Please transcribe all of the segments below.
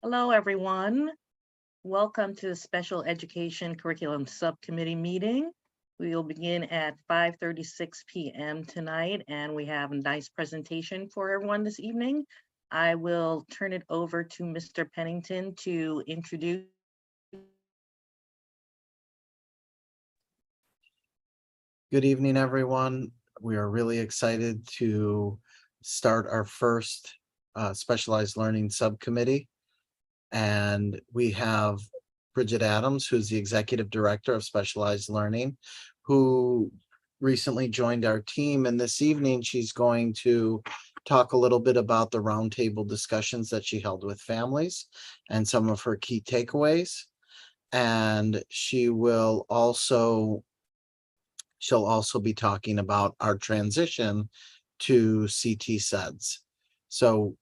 Hello, everyone. Welcome to the Special Education Curriculum Subcommittee meeting. We will begin at 5:36 p.m. tonight, and we have a nice presentation for everyone this evening. I will turn it over to Mr. Pennington to introduce. Good evening, everyone. We are really excited to start our first specialized learning subcommittee. And we have Bridget Adams, who's the Executive Director of Specialized Learning, who recently joined our team. And this evening, she's going to talk a little bit about the roundtable discussions that she held with families and some of her key takeaways. And she'll also be talking about our transition to CT SEDS. So,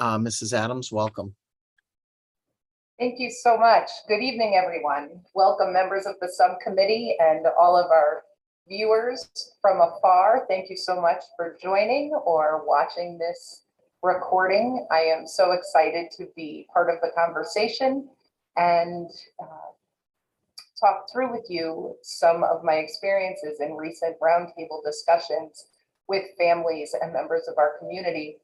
Mrs. Adams, welcome. Thank you so much. Good evening, everyone. Welcome, members of the subcommittee and all of our viewers from afar. Thank you so much for joining or watching this recording. I am so excited to be part of the conversation and talk through with you some of my experiences in recent roundtable discussions with families and members of our community,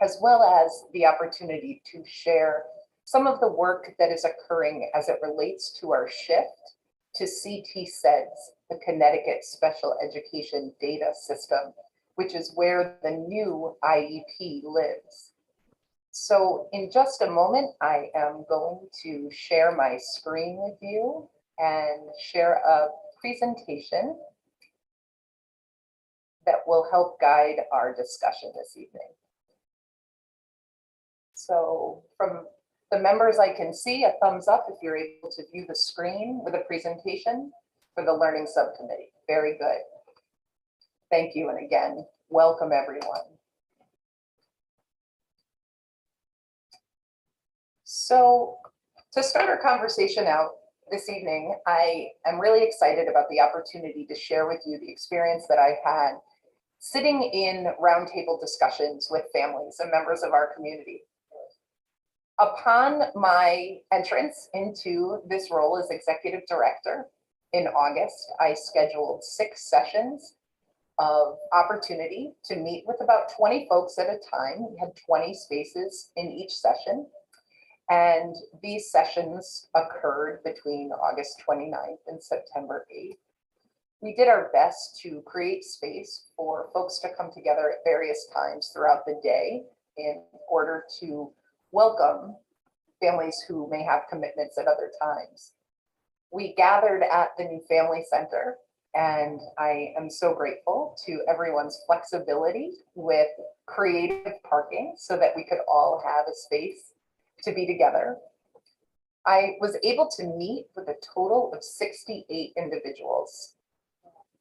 as well as the opportunity to share some of the work that is occurring as it relates to our shift to CT SEDS, the Connecticut Special Education Data System, which is where the new IEP lives. So in just a moment, I am going to share my screen with you and share a presentation that will help guide our discussion this evening. So from the members, I can see a thumbs up if you're able to view the screen with a presentation for the Learning Subcommittee. Very good. Thank you. And again, welcome everyone. So to start our conversation out this evening, I am really excited about the opportunity to share with you the experience that I've had sitting in roundtable discussions with families and members of our community. Upon my entrance into this role as executive director in August, I scheduled 6 sessions of opportunity to meet with about 20 folks at a time. We had 20 spaces in each session. And these sessions occurred between August 29th and September 8th. We did our best to create space for folks to come together at various times throughout the day in order to welcome families who may have commitments at other times. We gathered at the new family center, and I am so grateful to everyone's flexibility with creative parking so that we could all have a space to be together. I was able to meet with a total of 68 individuals.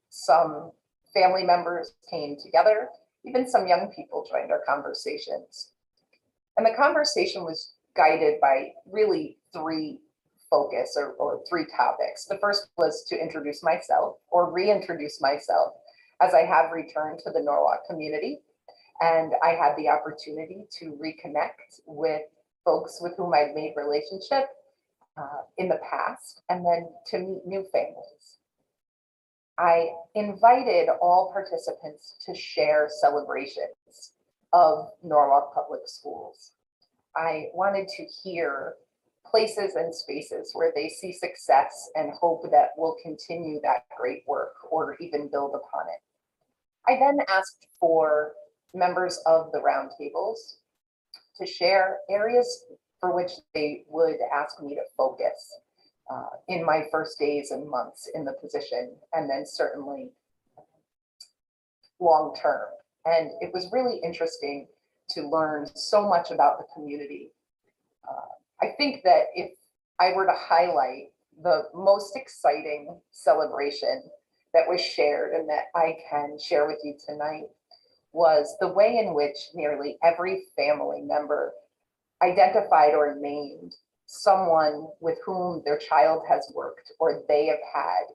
Some family members came together, even some young people joined our conversations. And the conversation was guided by really 3 focus or 3 topics. The first was to introduce myself or reintroduce myself as I have returned to the Norwalk community. And I had the opportunity to reconnect with folks with whom I'd made relationship in the past, and then to meet new families. I invited all participants to share celebrations of Norwalk Public Schools. I wanted to hear places and spaces where they see success and hope that we'll continue that great work or even build upon it. I then asked for members of the roundtables to share areas for which they would ask me to focus in my first days and months in the position, and then certainly long term. And it was really interesting to learn so much about the community. I think that if I were to highlight the most exciting celebration that was shared and that I can share with you tonight was the way in which nearly every family member identified or named someone with whom their child has worked or they have had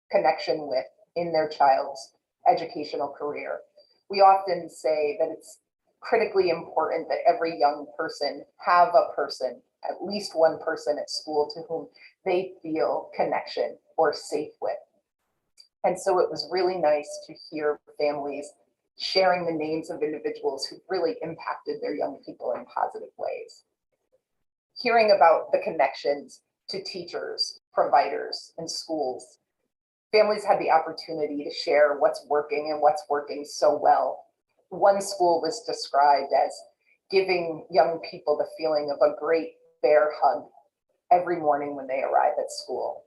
connection with in their child's educational career. We often say that it's critically important that every young person have a person, at least one person at school to whom they feel connection or safe with. And so it was really nice to hear families sharing the names of individuals who really impacted their young people in positive ways. Hearing about the connections to teachers, providers, and schools. Families had the opportunity to share what's working and what's working so well. One school was described as giving young people the feeling of a great bear hug every morning when they arrive at school.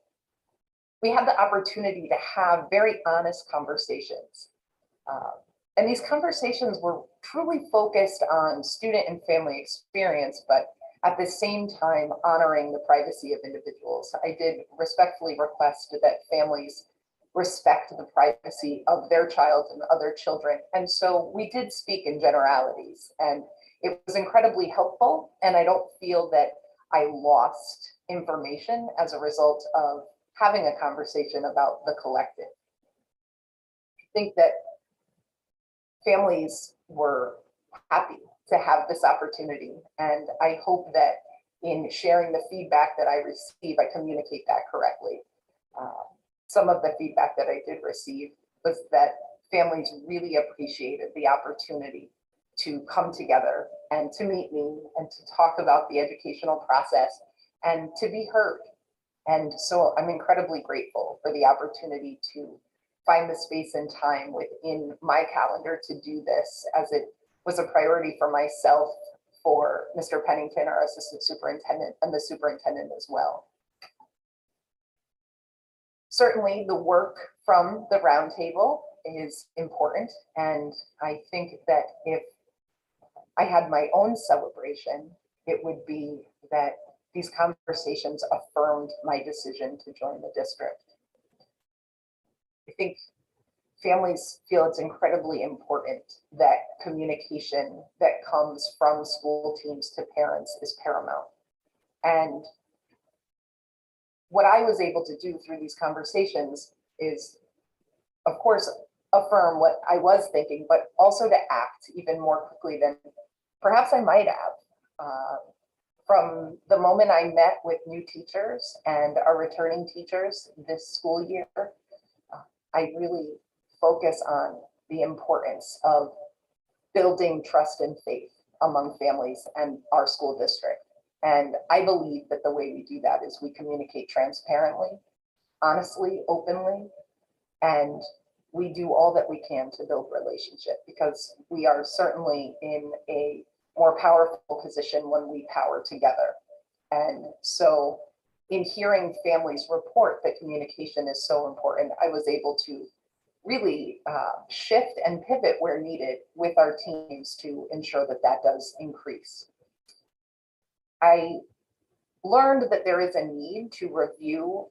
We had the opportunity to have very honest conversations. And these conversations were truly focused on student and family experience, but at the same time honoring the privacy of individuals. I did respectfully request that families respect the privacy of their child and other children. And so we did speak in generalities, and it was incredibly helpful. And I don't feel that I lost information as a result of having a conversation about the collective. I think that families were happy to have this opportunity. And I hope that in sharing the feedback that I receive, I communicate that correctly. Some of the feedback that I did receive was that families really appreciated the opportunity to come together and to meet me and to talk about the educational process and to be heard. And so I'm incredibly grateful for the opportunity to find the space and time within my calendar to do this, as it was a priority for myself, for Mr. Pennington, our assistant superintendent, and the superintendent as well. Certainly the work from the roundtable is important. And I think that if I had my own celebration, it would be that these conversations affirmed my decision to join the district. I think families feel it's incredibly important that communication that comes from school teams to parents is paramount. And what I was able to do through these conversations is, of course, affirm what I was thinking, but also to act even more quickly than perhaps I might have. From the moment I met with new teachers and our returning teachers this school year, I really focus on the importance of building trust and faith among families and our school district. And I believe that the way we do that is we communicate transparently, honestly, openly, and we do all that we can to build relationship, because we are certainly in a more powerful position when we power together. And so in hearing families report that communication is so important, I was able to really shift and pivot where needed with our teams to ensure that that does increase. I learned that there is a need to review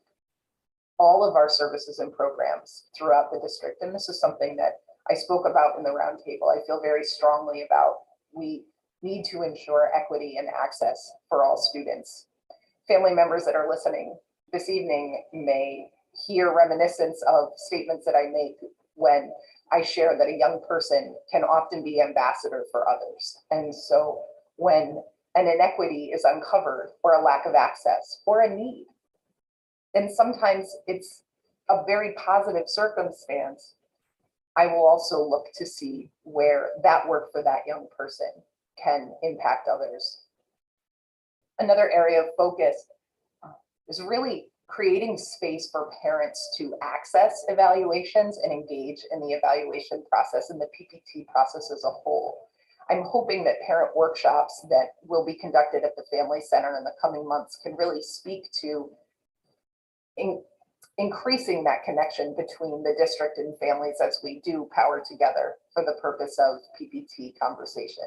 all of our services and programs throughout the district. And this is something that I spoke about in the roundtable. I feel very strongly about. We need to ensure equity and access for all students. Family members that are listening this evening may hear reminiscence of statements that I make when I share that a young person can often be ambassador for others. And so when an inequity is uncovered, or a lack of access, or a need, and sometimes it's a very positive circumstance, I will also look to see where that work for that young person can impact others. Another area of focus is really creating space for parents to access evaluations and engage in the evaluation process and the PPT process as a whole. I'm hoping that parent workshops that will be conducted at the Family Center in the coming months can really speak to increasing that connection between the district and families as we do power together for the purpose of PPT conversation.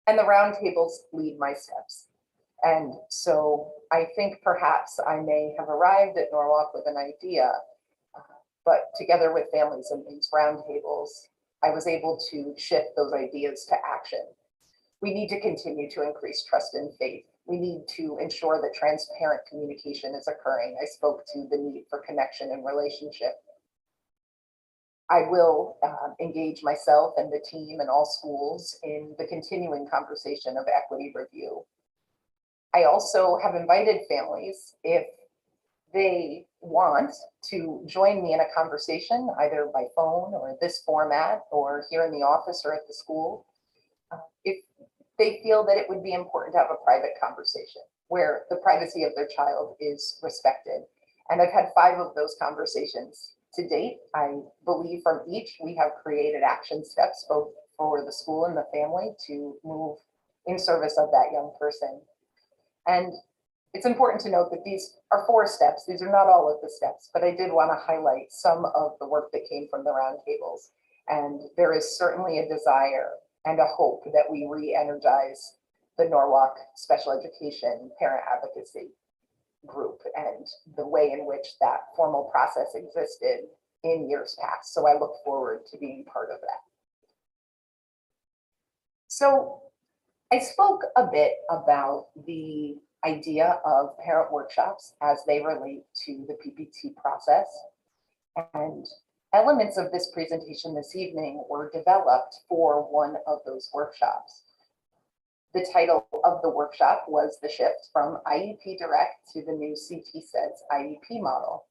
And the roundtables lead my steps. And so I think perhaps I may have arrived at Norwalk with an idea, but together with families in these roundtables, I was able to shift those ideas to action. We need to continue to increase trust and faith. We need to ensure that transparent communication is occurring. I spoke to the need for connection and relationship. I will engage myself and the team and all schools in the continuing conversation of equity review. I also have invited families, if they want to join me in a conversation, either by phone or this format or here in the office or at the school, if they feel that it would be important to have a private conversation where the privacy of their child is respected. And I've had 5 of those conversations to date. I believe from each, we have created action steps, both for the school and the family, to move in service of that young person. And it's important to note that these are 4 steps. These are not all of the steps, but I did want to highlight some of the work that came from the roundtables. And there is certainly a desire and a hope that we re-energize the Norwalk Special Education Parent Advocacy Group and the way in which that formal process existed in years past. So I look forward to being part of that. So I spoke a bit about the idea of parent workshops as they relate to the PPT process. And elements of this presentation this evening were developed for one of those workshops. The title of the workshop was The Shift from IEP Direct to the new CT SEDS IEP model.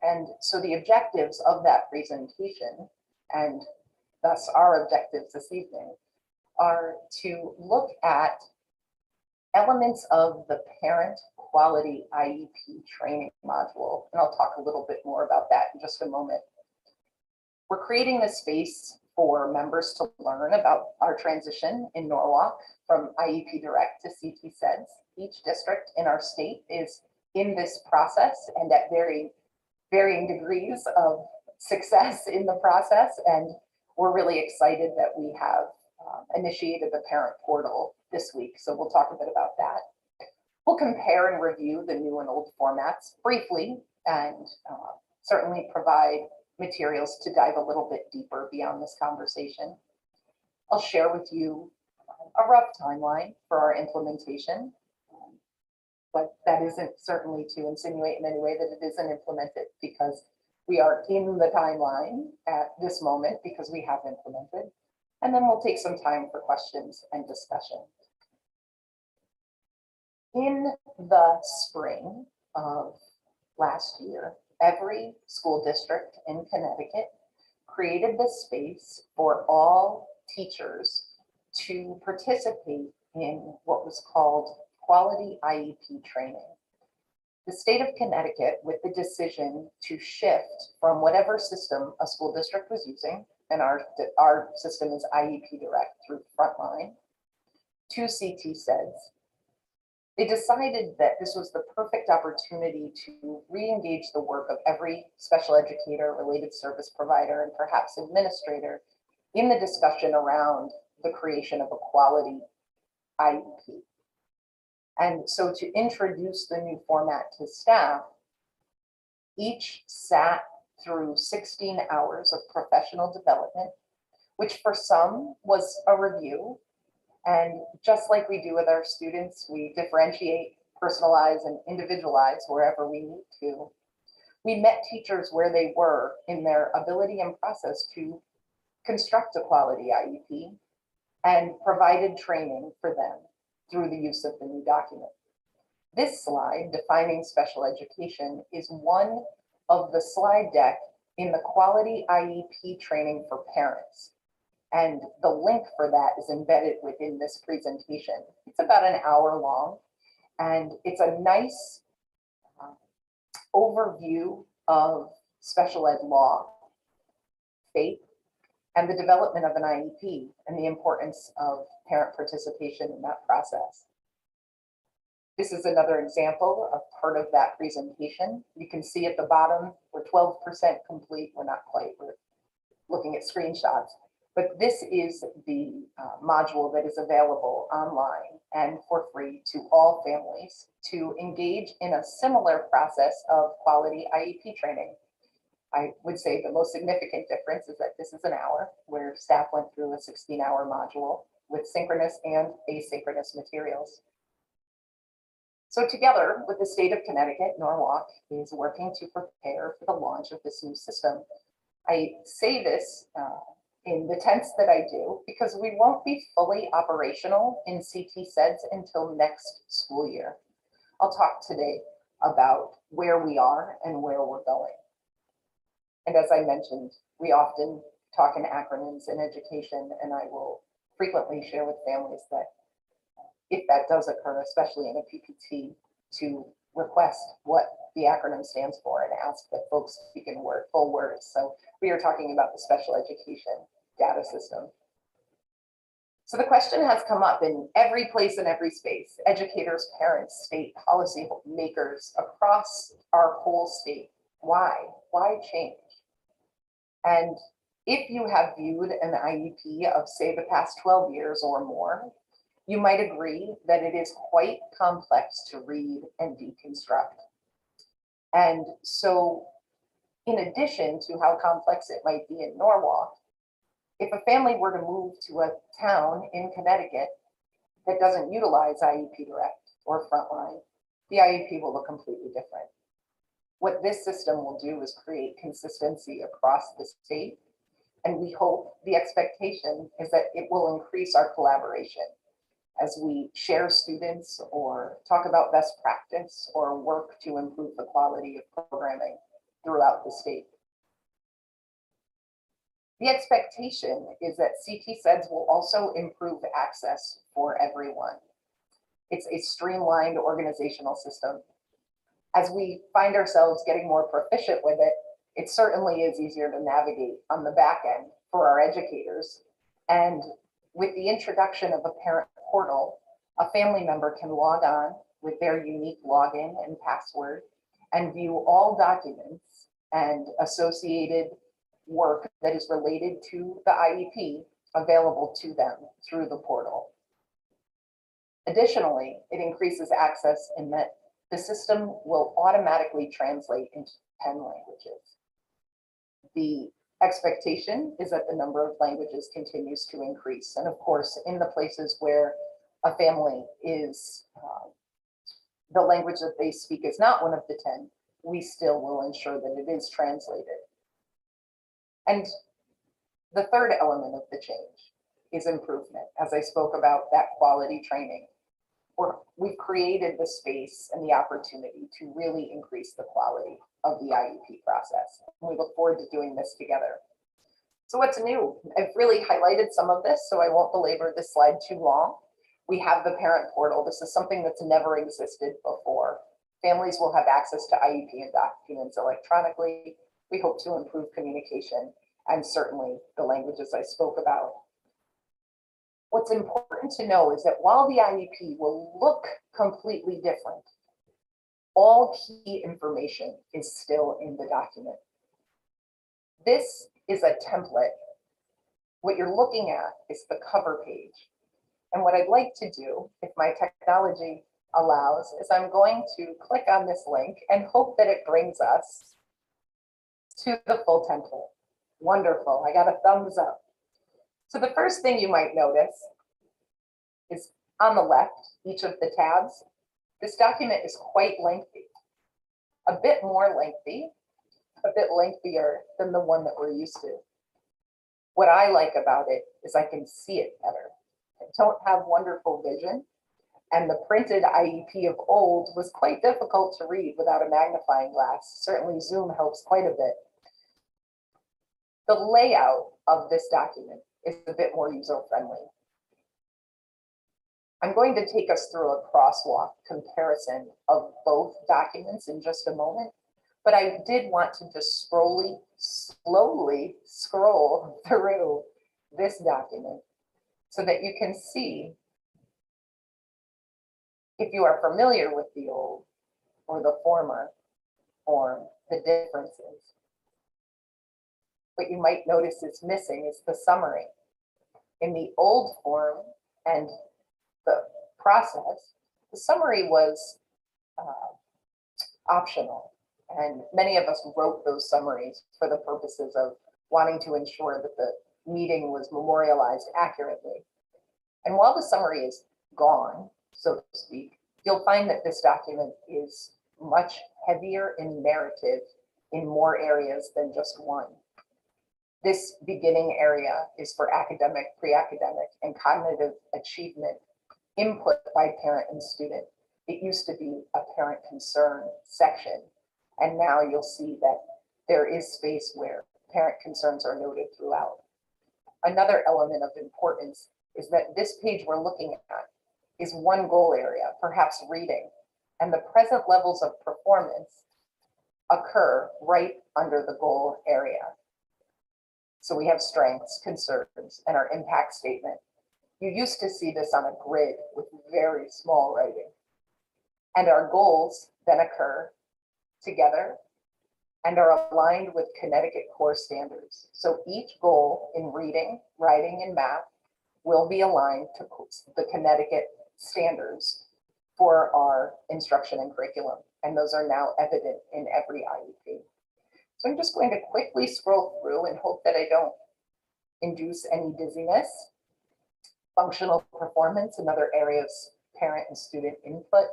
And so the objectives of that presentation, and thus our objectives this evening, are to look at elements of the parent quality IEP training module. And I'll talk a little bit more about that in just a moment. We're creating a space for members to learn about our transition in Norwalk from IEP Direct to CT SEDS. Each district in our state is in this process and at varying degrees of success in the process. And we're really excited that we have initiated the parent portal this week. So we'll talk a bit about that. We'll compare and review the new and old formats briefly and certainly provide materials to dive a little bit deeper beyond this conversation. I'll share with you a rough timeline for our implementation, but that isn't certainly to insinuate in any way that it isn't implemented, because we are in the timeline at this moment because we have implemented. And then we'll take some time for questions and discussion. In the spring of last year, every school district in Connecticut created this space for all teachers to participate in what was called quality IEP training. The state of Connecticut, with the decision to shift from whatever system a school district was using, and our system is IEP Direct through Frontline, to CT SEDS, they decided that this was the perfect opportunity to re-engage the work of every special educator, related service provider, and perhaps administrator in the discussion around the creation of a quality IEP. And so to introduce the new format to staff, each sat through 16 hours of professional development, which for some was a review. And just like we do with our students, we differentiate, personalize, and individualize wherever we need to. We met teachers where they were in their ability and process to construct a quality IEP and provided training for them through the use of the new document. This slide, defining special education, is one of the slide deck in the quality IEP training for parents. And the link for that is embedded within this presentation. It's about an hour long, and it's a nice overview of special ed law, FAPE, and the development of an IEP and the importance of parent participation in that process. This is another example of part of that presentation. You can see at the bottom, we're 12% complete. We're not quite, we're looking at screenshots. But this is the module that is available online and for free to all families to engage in a similar process of quality IEP training. I would say the most significant difference is that this is an hour where staff went through a 16-hour module with synchronous and asynchronous materials. So together with the state of Connecticut, Norwalk is working to prepare for the launch of this new system. I say this in the tense that I do because we won't be fully operational in CT SEDS until next school year. I'll talk today about where we are and where we're going. And as I mentioned, we often talk in acronyms in education, and I will frequently share with families that if that does occur, especially in a PPT, to request what the acronym stands for and ask that folks speak in full words. So we are talking about the special education data system. So the question has come up in every place and every space: educators, parents, state policy makers across our whole state. Why? Why change? And if you have viewed an IEP of, say, the past 12 years or more, you might agree that it is quite complex to read and deconstruct. And so, in addition to how complex it might be in Norwalk, if a family were to move to a town in Connecticut that doesn't utilize IEP Direct or Frontline, the IEP will look completely different. What this system will do is create consistency across the state, and we hope, the expectation is that it will increase our collaboration as we share students or talk about best practice or work to improve the quality of programming throughout the state. The expectation is that CT SEDS will also improve access for everyone. It's a streamlined organizational system. As we find ourselves getting more proficient with it, it certainly is easier to navigate on the back end for our educators. And with the introduction of a parent portal, a family member can log on with their unique login and password and view all documents and associated work that is related to the IEP available to them through the portal. Additionally, it increases access in that the system will automatically translate into 10 languages. The expectation is that the number of languages continues to increase. And of course, in the places where a family is, the language that they speak is not one of the 10, we still will ensure that it is translated. And the third element of the change is improvement. As I spoke about that quality training, we've created the space and the opportunity to really increase the quality of the IEP process. And we look forward to doing this together. So what's new? I've really highlighted some of this, so I won't belabor this slide too long. We have the parent portal. This is something that's never existed before. Families will have access to IEP and documents electronically. We hope to improve communication and certainly the languages I spoke about. What's important to know is that while the IEP will look completely different, all key information is still in the document. This is a template. What you're looking at is the cover page. And what I'd like to do, if my technology allows, is I'm going to click on this link and hope that it brings us to the full template. Wonderful, I got a thumbs up. So the first thing you might notice is on the left, each of the tabs. This document is quite lengthy, a bit more lengthy, a bit lengthier than the one that we're used to. What I like about it is I can see it better. I don't have wonderful vision, and the printed IEP of old was quite difficult to read without a magnifying glass. Certainly Zoom helps quite a bit. The layout of this document is a bit more user-friendly. I'm going to take us through a crosswalk comparison of both documents in just a moment, but I did want to just slowly scroll through this document so that you can see, if you are familiar with the old or the former form, the differences. What you might notice is missing is the summary. In the old form and the process, the summary was optional. And many of us wrote those summaries for the purposes of wanting to ensure that the meeting was memorialized accurately. And while the summary is gone, so to speak, you'll find that this document is much heavier in narrative in more areas than just one. This beginning area is for academic, pre-academic, and cognitive achievement input by parent and student. It used to be a parent concern section, and now you'll see that there is space where parent concerns are noted throughout. Another element of importance is that this page we're looking at is one goal area, perhaps reading, and the present levels of performance occur right under the goal area. So we have strengths, concerns, and our impact statement. You used to see this on a grid with very small writing. And our goals then occur together and are aligned with Connecticut core standards. So each goal in reading, writing, and math will be aligned to the Connecticut standards for our instruction and curriculum. And those are now evident in every IEP. So I'm just going to quickly scroll through and hope that I don't induce any dizziness. Functional performance, another area of parent and student input.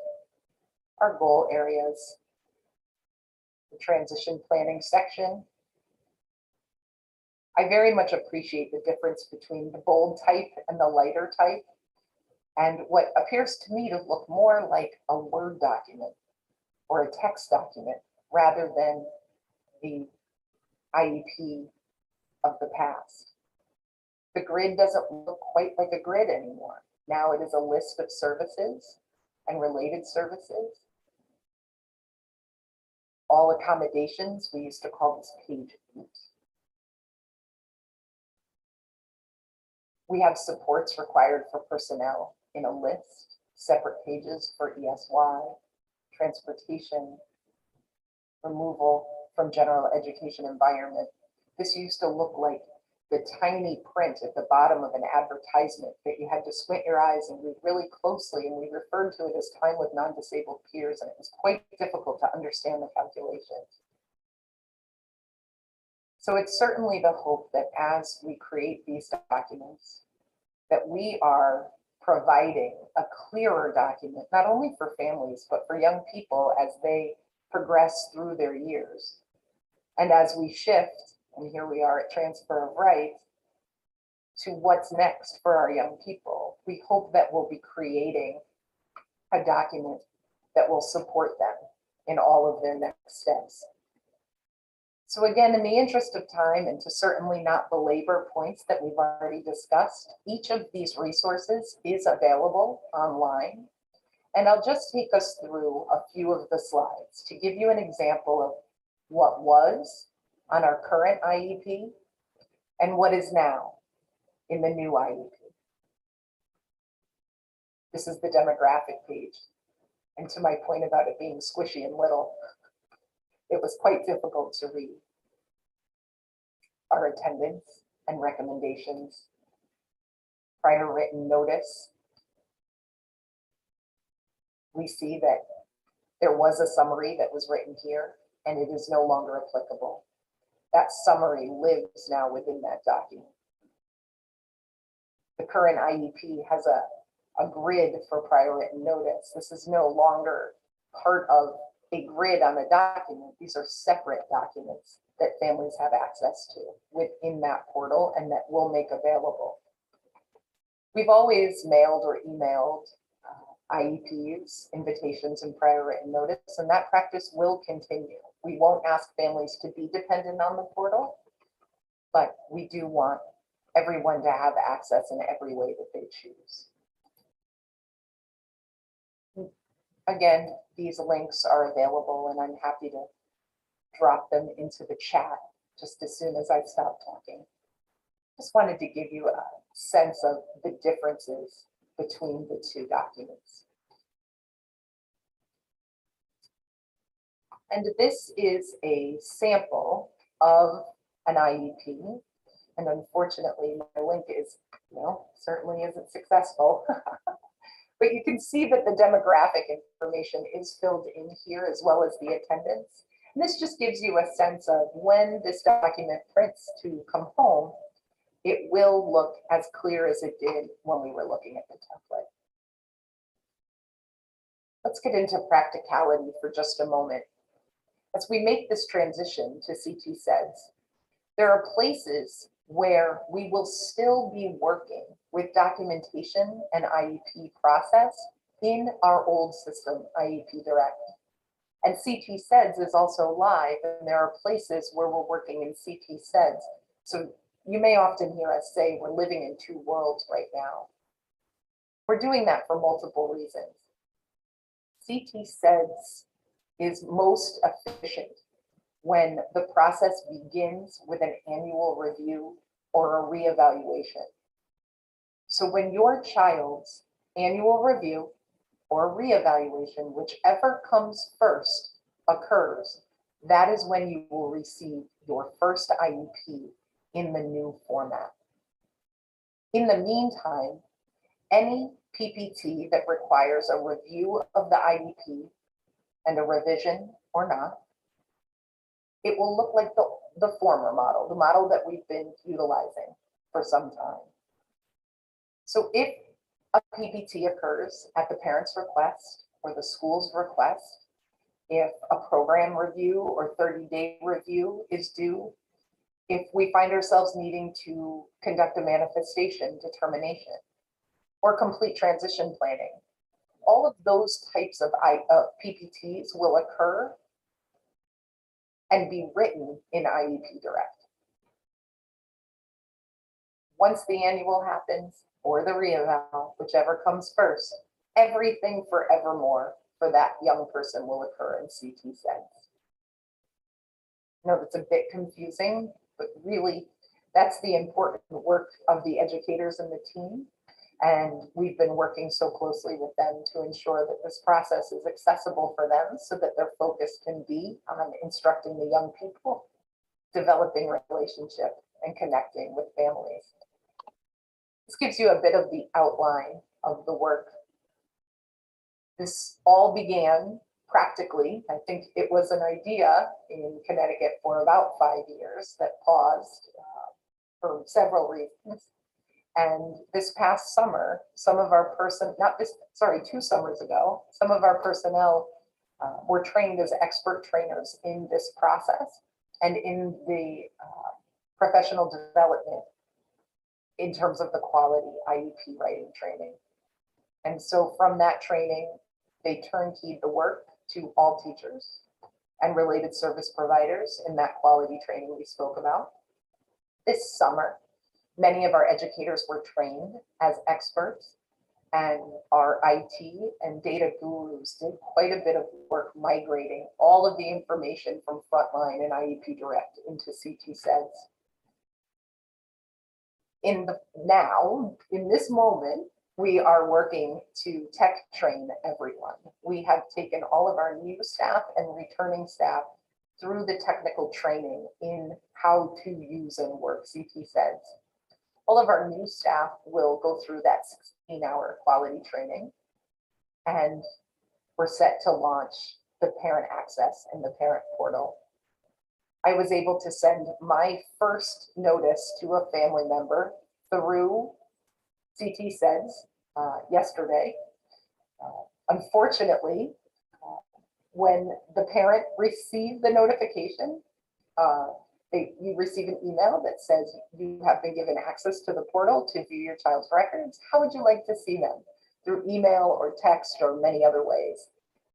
Our goal areas, the transition planning section. I very much appreciate the difference between the bold type and the lighter type, and what appears to me to look more like a Word document or a text document rather than the IEP of the past. The grid doesn't look quite like a grid anymore. Now it is a list of services and related services. All accommodations, we used to call this page 8. We have supports required for personnel in a list, separate pages for ESY, transportation, removal from general education environment. This used to look like the tiny print at the bottom of an advertisement that you had to squint your eyes and read really closely, and we referred to it as time with non-disabled peers, and it was quite difficult to understand the calculations. So it's certainly the hope that as we create these documents, that we are providing a clearer document, not only for families, but for young people as they progress through their years. And as we shift, and here we are at transfer of rights, to what's next for our young people, we hope that we'll be creating a document that will support them in all of their next steps. So again, in the interest of time and to certainly not belabor points that we've already discussed, each of these resources is available online. And I'll just take us through a few of the slides to give you an example of what was on our current IEP and what is now in the new IEP. This is the demographic page. And to my point about it being squishy and little, it was quite difficult to read. Our attendance and recommendations, prior written notice. We see that there was a summary that was written here and it is no longer applicable. That summary lives now within that document. The current IEP has a grid for prior written notice. This is no longer part of a grid on a document. These are separate documents that families have access to within that portal and that we'll make available. We've always mailed or emailed IEPs, invitations, and prior written notice, and that practice will continue. We won't ask families to be dependent on the portal, but we do want everyone to have access in every way that they choose. Again, these links are available and I'm happy to drop them into the chat just as soon as I stop talking. Just wanted to give you a sense of the differences between the two documents. And this is a sample of an IEP. And unfortunately, my link is, certainly isn't successful. But you can see that the demographic information is filled in here as well as the attendance. And this just gives you a sense of when this document prints to come home, it will look as clear as it did when we were looking at the template. Let's get into practicality for just a moment. As we make this transition to CT SEDS, There are places where we will still be working with documentation and IEP process in our old system, IEP Direct. And CT SEDS is also live, and there are places where we're working in CT SEDS. So you may often hear us say we're living in two worlds right now. We're doing that for multiple reasons. CT SEDS is most efficient when the process begins with an annual review or a reevaluation. So when your child's annual review or reevaluation, whichever comes first, occurs, that is when you will receive your first IEP in the new format. In the meantime, any PPT that requires a review of the IEP and a revision or not, it will look like the former model, the model that we've been utilizing for some time. So if a PPT occurs at the parent's request or the school's request, if a program review or 30-day review is due, if we find ourselves needing to conduct a manifestation determination or complete transition planning, all of those types of PPTs will occur and be written in IEP Direct. Once the annual happens or the reeval, whichever comes first, everything forevermore for that young person will occur in CT SEDS. I know that's a bit confusing, but really that's the important work of the educators and the team. And we've been working so closely with them to ensure that this process is accessible for them so that their focus can be on instructing the young people, developing relationship, and connecting with families. This gives you a bit of the outline of the work. This all began practically, I think it was an idea in Connecticut for about 5 years that paused for several reasons. And this past summer, some of our 2 summers ago, some of our personnel were trained as expert trainers in this process and in the professional development in terms of the quality IEP writing training. And so from that training, they turnkeyed the work to all teachers and related service providers in that quality training we spoke about. This summer, many of our educators were trained as experts, and our IT and data gurus did quite a bit of work migrating all of the information from Frontline and IEP Direct into CT SEDS. In this moment, we are working to tech train everyone. We have taken all of our new staff and returning staff through the technical training in how to use and work CT SEDS. All of our new staff will go through that 16-hour quality training, and we're set to launch the parent access and the parent portal. I was able to send my first notice to a family member through CT SEDS yesterday. Unfortunately, when the parent received the notification, you receive an email that says you have been given access to the portal to view your child's records. How would you like to see them? Through email or text or many other ways.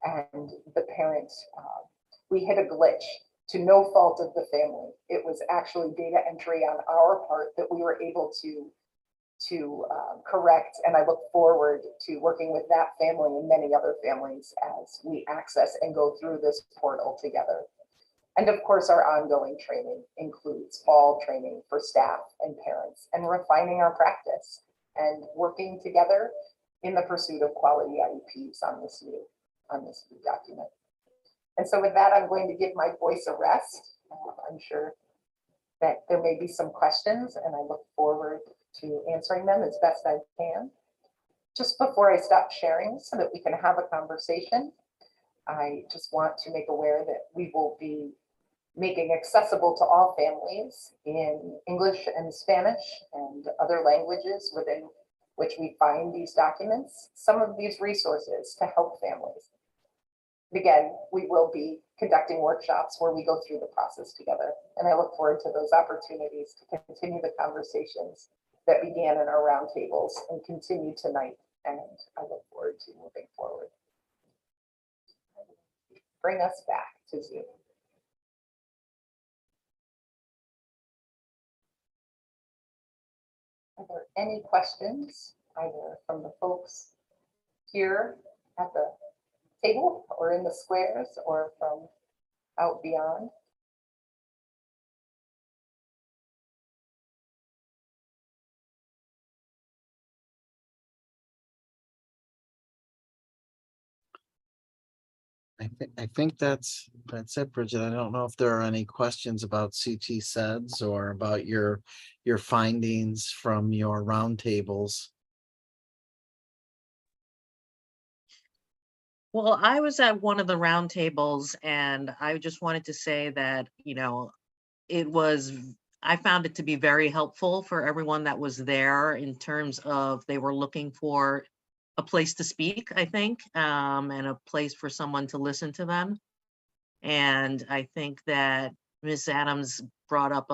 And the parent, we hit a glitch to no fault of the family. It was actually data entry on our part that we were able to correct. And I look forward to working with that family and many other families as we access and go through this portal together. And of course, our ongoing training includes fall training for staff and parents and refining our practice and working together in the pursuit of quality IEPs on this new document. And so with that, I'm going to give my voice a rest. I'm sure that there may be some questions, and I look forward to answering them as best I can. Just before I stop sharing so that we can have a conversation, I just want to make aware that we will be making accessible to all families in English and Spanish and other languages within which we find these documents, some of these resources to help families. Again, we will be conducting workshops where we go through the process together. And I look forward to those opportunities to continue the conversations that began in our roundtables and continue tonight. And I look forward to moving forward. Bring us back to Zoom. Are there any questions either from the folks here at the table or in the squares or from out beyond? I think that's it, Bridget. I don't know if there are any questions about CT SEDS or about your findings from your roundtables. Well, I was at one of the roundtables and I just wanted to say that, you know, I found it to be very helpful for everyone that was there in terms of they were looking for a place to speak, I think, and a place for someone to listen to them. And I think that Miss Adams brought up,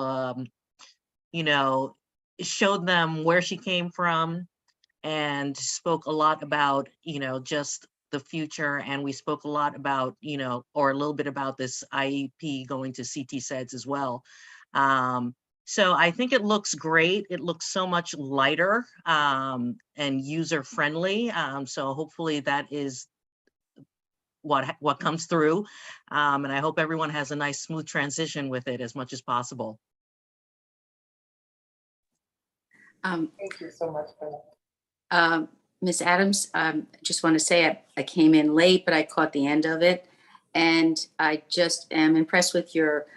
you know, showed them where she came from and spoke a lot about, you know, just the future. And we spoke a lot about, you know, or a little bit about this IEP going to CT SEDS as well. So I think it looks great. It looks so much lighter and user friendly. So hopefully that is what comes through. And I hope everyone has a nice smooth transition with it as much as possible. Thank you so much for that. Ms. Adams, just want to say I came in late, but I caught the end of it. And I just am impressed with your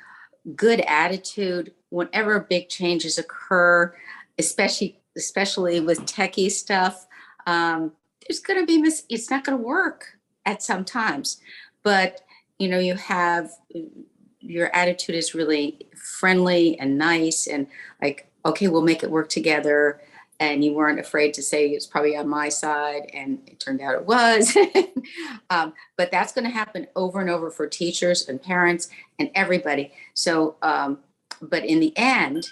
good attitude whenever big changes occur, especially with techie stuff. There's going to be it's not going to work at some times, but you know, your attitude is really friendly and nice and like, okay, we'll make it work together. And you weren't afraid to say it's probably on my side, and it turned out it was. But that's going to happen over and over for teachers and parents and everybody. So, but in the end,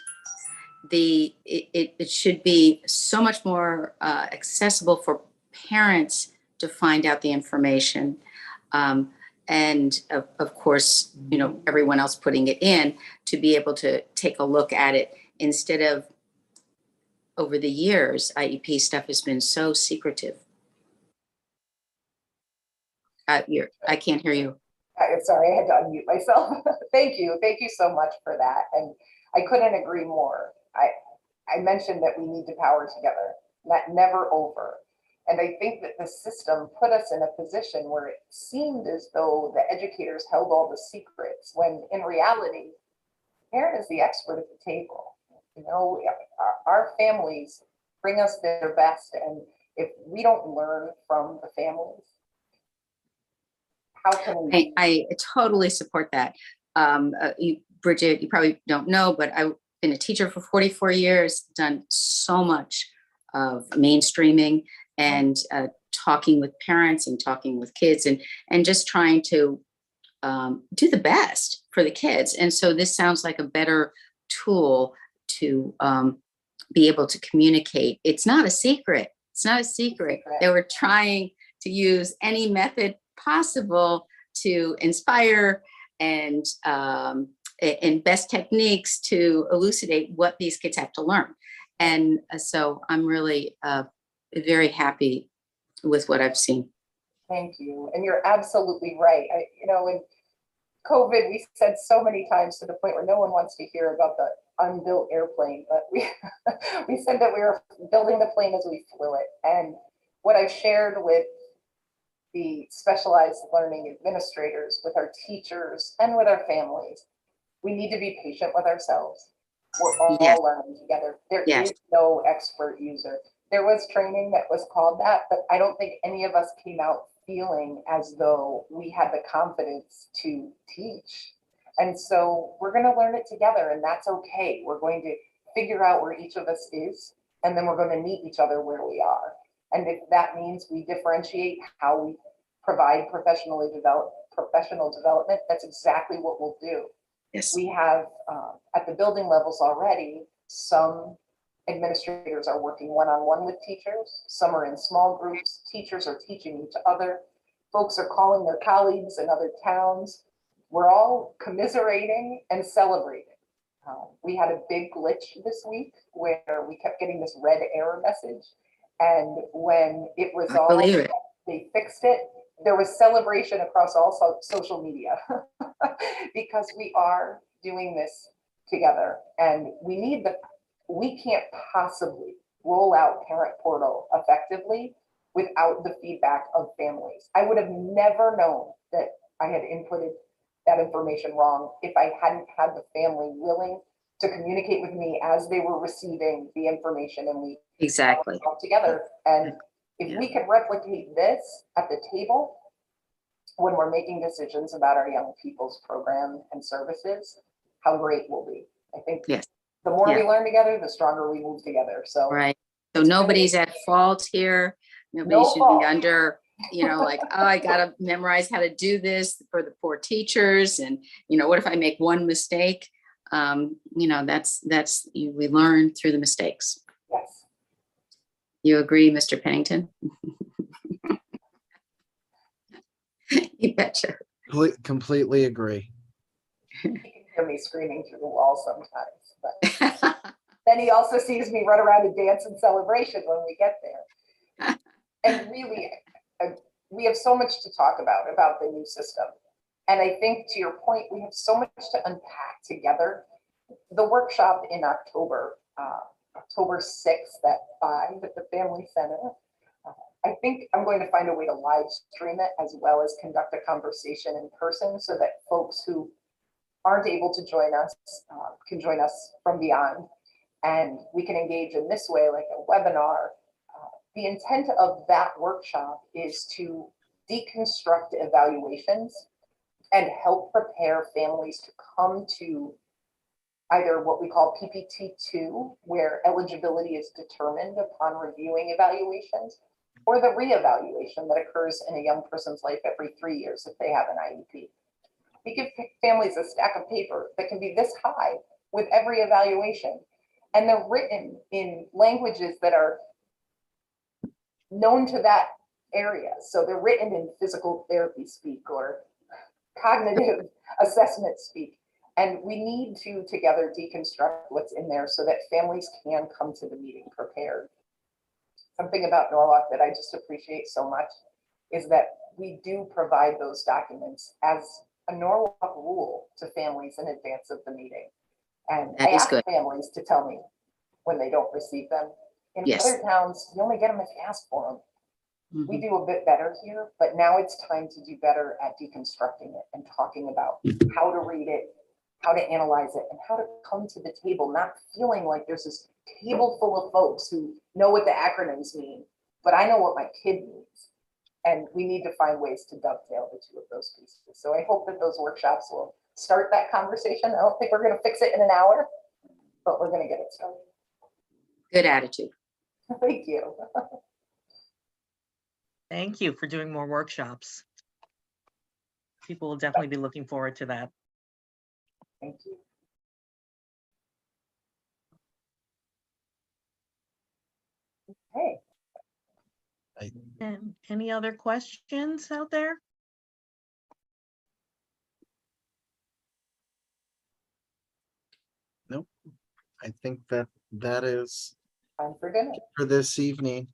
it should be so much more accessible for parents to find out the information. And of course, you know, everyone else putting it in to be able to take a look at it instead of, over the years, IEP stuff has been so secretive. I can't hear you. Sorry, I had to unmute myself. Thank you so much for that. And I couldn't agree more. I mentioned that we need to power together, never over. And I think that the system put us in a position where it seemed as though the educators held all the secrets, when in reality, parent is the expert at the table. You know, our families bring us their best, and if we don't learn from the families, how can we? I totally support that. Bridget, you probably don't know, but I've been a teacher for 44 years, done so much of mainstreaming and talking with parents and talking with kids and just trying to do the best for the kids. And so this sounds like a better tool to be able to communicate. It's not a secret. It's not a secret. They were trying to use any method possible to inspire and best techniques to elucidate what these kids have to learn. And so I'm really very happy with what I've seen. Thank you. And you're absolutely right. You know, in COVID, we said so many times to the point where no one wants to hear about the unbuilt airplane, but we said that we were building the plane as we flew it. And what I've shared with the specialized learning administrators, with our teachers, and with our families, we need to be patient with ourselves. We're all learning together. There is no expert user. There was training that was called that, but I don't think any of us came out feeling as though we had the confidence to teach. And so we're going to learn it together, and that's okay. We're going to figure out where each of us is, and then we're going to meet each other where we are. And if that means we differentiate how we provide professional development, that's exactly what we'll do. Yes. We have at the building levels already, some administrators are working one-on-one with teachers. Some are in small groups. Teachers are teaching each other. Folks are calling their colleagues in other towns. We're all commiserating and celebrating. We had a big glitch this week where we kept getting this red error message. And when it resolved, they fixed it. There was celebration across all social media because we are doing this together, and we can't possibly roll out Parent Portal effectively without the feedback of families. I would have never known that I had inputted that information wrong if I hadn't had the family willing to communicate with me as they were receiving the information, and we Exactly. all together. And if we can replicate this at the table when we're making decisions about our young people's program and services, how great we'll be. I think the more we learn together, the stronger we move together. So right. So nobody's at fault here. Nobody should be under, you know, like, oh, I gotta memorize how to do this for the poor teachers. And, you know, what if I make one mistake? You know, we learn through the mistakes. Yes. You agree, Mr. Pennington? You betcha. Completely agree. You can hear me screaming through the wall sometimes, but then he also sees me run around and dance in celebration when we get there. And really, we have so much to talk about the new system. And I think, to your point, we have so much to unpack together. The workshop in October 6th at 5 at the Family Center. I think I'm going to find a way to live stream it as well as conduct a conversation in person so that folks who aren't able to join us can join us from beyond. And we can engage in this way, like a webinar. The intent of that workshop is to deconstruct evaluations and help prepare families to come to either what we call PPT2, where eligibility is determined upon reviewing evaluations, or the reevaluation that occurs in a young person's life every 3 years if they have an IEP. We give families a stack of paper that can be this high with every evaluation, and they're written in languages that are known to that area. So they're written in physical therapy speak or cognitive assessment speak. And we need to together deconstruct what's in there so that families can come to the meeting prepared. Something about Norwalk that I just appreciate so much is that we do provide those documents as a Norwalk rule to families in advance of the meeting. And I ask families to tell me when they don't receive them. In other towns, you only get them if you ask for them. Mm-hmm. We do a bit better here, but now it's time to do better at deconstructing it and talking about how to read it, how to analyze it, and how to come to the table, not feeling like there's this table full of folks who know what the acronyms mean, but I know what my kid needs. And we need to find ways to dovetail the two of those pieces. So I hope that those workshops will start that conversation. I don't think we're going to fix it in an hour, but we're going to get it started. Good attitude. Thank you. Thank you for doing more workshops. People will definitely be looking forward to that. Thank you. Okay. And any other questions out there? Nope. I think that is time for dinner for this evening.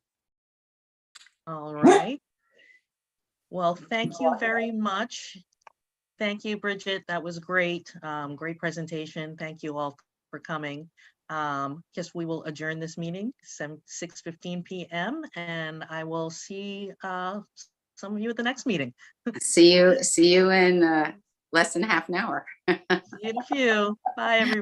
All right. Well, thank you very much. Thank you, Bridget. That was great. Great presentation. Thank you all for coming. Guess we will adjourn this meeting 6:15 p.m. and I will see some of you at the next meeting. See you in less than half an hour. See you in a few. Bye, everyone.